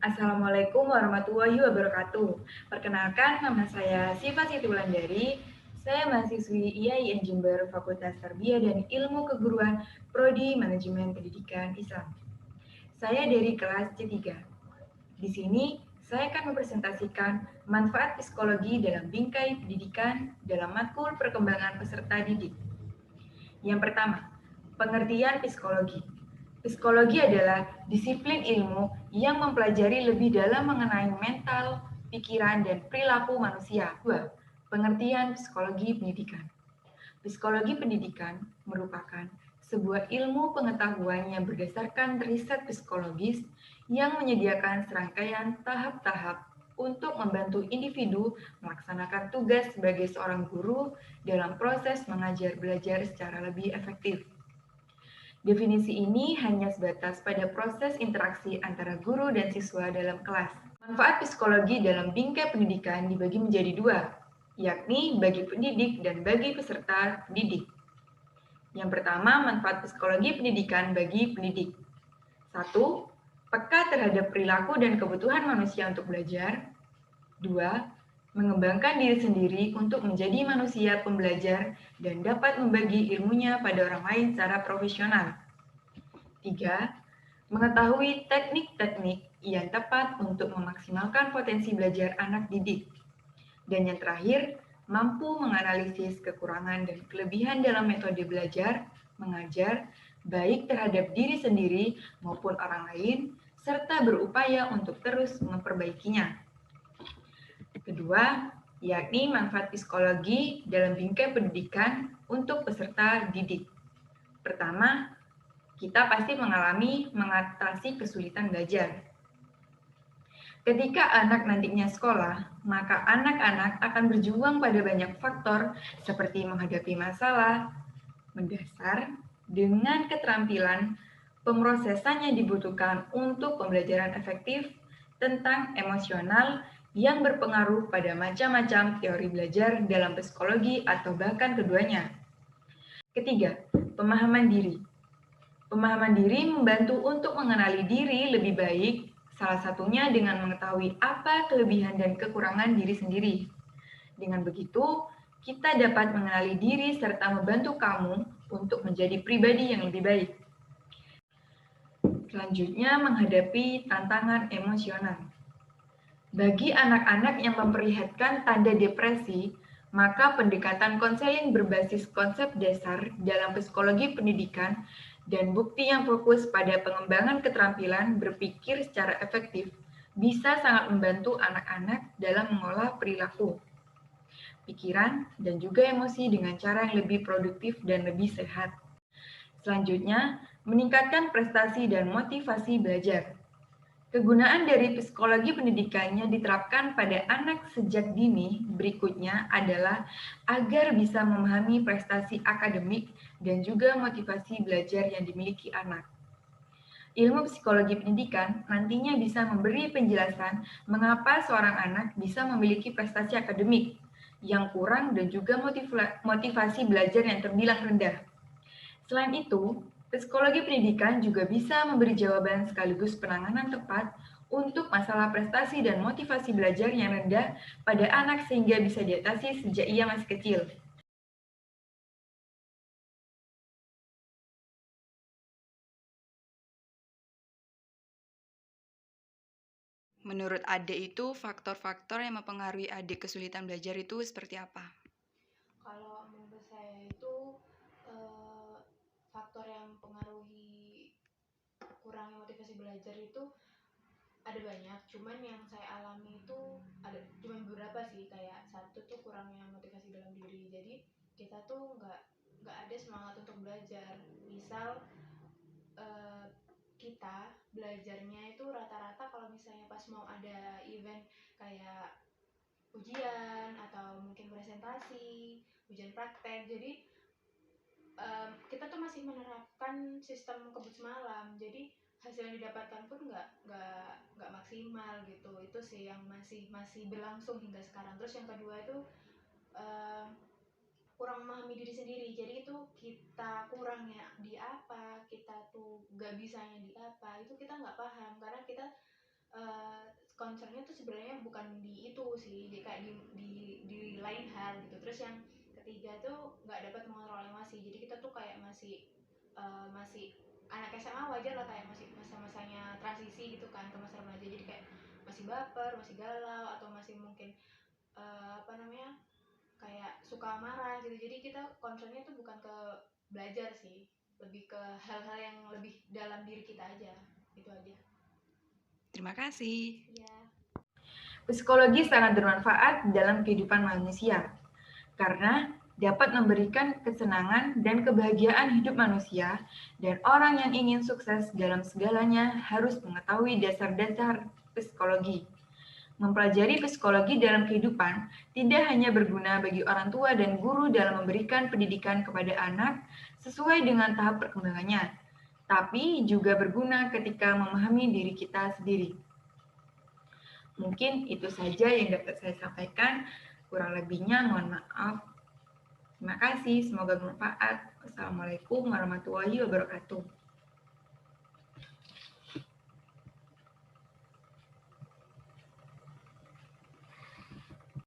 Assalamualaikum warahmatullahi wabarakatuh. Perkenalkan, nama saya Siva Siti Wulandari. Saya mahasiswi IAIN Jember Fakultas Tarbiyah dan Ilmu Keguruan Prodi Manajemen Pendidikan Islam. Saya dari kelas C3. Di sini, saya akan mempresentasikan manfaat psikologi dalam bingkai pendidikan dalam matkul perkembangan peserta didik. Yang pertama, pengertian psikologi. Psikologi adalah disiplin ilmu yang mempelajari lebih dalam mengenai mental, pikiran, dan perilaku manusia. Dua, pengertian psikologi pendidikan. Psikologi pendidikan merupakan sebuah ilmu pengetahuan yang berdasarkan riset psikologis yang menyediakan serangkaian tahap-tahap untuk membantu individu melaksanakan tugas sebagai seorang guru dalam proses mengajar belajar secara lebih efektif. Definisi ini hanya sebatas pada proses interaksi antara guru dan siswa dalam kelas. Manfaat psikologi dalam bingkai pendidikan dibagi menjadi dua, yakni bagi pendidik dan bagi peserta didik. Yang pertama, manfaat psikologi pendidikan bagi pendidik. 1. Peka terhadap perilaku dan kebutuhan manusia untuk belajar. 2. Mengembangkan diri sendiri untuk menjadi manusia pembelajar dan dapat membagi ilmunya pada orang lain secara profesional. 3. Mengetahui teknik-teknik yang tepat untuk memaksimalkan potensi belajar anak didik. Dan yang terakhir, mampu menganalisis kekurangan dan kelebihan dalam metode belajar, mengajar, baik terhadap diri sendiri maupun orang lain, serta berupaya untuk terus memperbaikinya. Kedua, yakni manfaat psikologi dalam bingkai pendidikan untuk peserta didik. Pertama, kita pasti mengatasi kesulitan belajar. Ketika anak nantinya sekolah, maka anak-anak akan berjuang pada banyak faktor seperti menghadapi masalah mendasar dengan keterampilan pemrosesan yang dibutuhkan untuk pembelajaran efektif tentang emosional yang berpengaruh pada macam-macam teori belajar dalam psikologi atau bahkan keduanya. Ketiga, pemahaman diri. Pemahaman diri membantu untuk mengenali diri lebih baik, salah satunya dengan mengetahui apa kelebihan dan kekurangan diri sendiri. Dengan begitu, kita dapat mengenali diri serta membantu kamu untuk menjadi pribadi yang lebih baik. Selanjutnya, menghadapi tantangan emosional. Bagi anak-anak yang memperlihatkan tanda depresi, maka pendekatan konseling berbasis konsep dasar dalam psikologi pendidikan dan bukti yang fokus pada pengembangan keterampilan berpikir secara efektif bisa sangat membantu anak-anak dalam mengolah perilaku, pikiran, dan juga emosi dengan cara yang lebih produktif dan lebih sehat. Selanjutnya, meningkatkan prestasi dan motivasi belajar. Kegunaan dari psikologi pendidikannya diterapkan pada anak sejak dini berikutnya adalah agar bisa memahami prestasi akademik dan juga motivasi belajar yang dimiliki anak. Ilmu psikologi pendidikan nantinya bisa memberi penjelasan mengapa seorang anak bisa memiliki prestasi akademik yang kurang dan juga motivasi belajar yang terbilang rendah. Selain itu, psikologi pendidikan juga bisa memberi jawaban sekaligus penanganan tepat untuk masalah prestasi dan motivasi belajar yang rendah pada anak sehingga bisa diatasi sejak ia masih kecil. Menurut Ade itu, faktor-faktor yang mempengaruhi Ade kesulitan belajar itu seperti apa? Kalau menurut saya itu faktor yang mempengaruhi kurangnya motivasi belajar itu ada banyak. Cuman yang saya alami itu ada cuma beberapa sih. Kayak satu tuh kurangnya motivasi dalam diri. Jadi kita tuh nggak ada semangat untuk belajar. Misal eh, kita belajarnya itu rata-rata kalau misalnya pas mau ada event kayak ujian atau mungkin presentasi, ujian praktek. Jadi kita tuh masih menerapkan sistem kebut semalam. Jadi hasil yang didapatkan pun nggak maksimal gitu. Itu sih yang masih berlangsung hingga sekarang. Terus yang kedua itu uh, kurang memahami diri sendiri. Jadi itu kita kurangnya di apa, kita tuh nggak bisanya di apa, itu kita nggak paham karena kita concernnya tuh sebenarnya bukan di itu sih, di kayak di lain hal gitu. Terus yang ketiga tuh nggak dapat mengontrol emosi, jadi kita tuh kayak masih anak SMA wajar lah, kayak masih masa-masanya transisi gitu kan ke masa remaja, jadi kayak masih baper, masih galau, atau masih mungkin apa namanya, kayak suka marah gitu. Jadi kita concernnya tuh bukan ke belajar sih, lebih ke hal-hal yang lebih dalam diri kita aja, itu aja. Terima kasih. Iya. Psikologi sangat bermanfaat dalam kehidupan manusia karena dapat memberikan kesenangan dan kebahagiaan hidup manusia, dan orang yang ingin sukses dalam segalanya harus mengetahui dasar-dasar psikologi. Mempelajari psikologi dalam kehidupan tidak hanya berguna bagi orang tua dan guru dalam memberikan pendidikan kepada anak sesuai dengan tahap perkembangannya, tapi juga berguna ketika memahami diri kita sendiri. Mungkin itu saja yang dapat saya sampaikan. Kurang lebihnya mohon maaf. Terima kasih, semoga bermanfaat. Wassalamualaikum warahmatullahi wabarakatuh.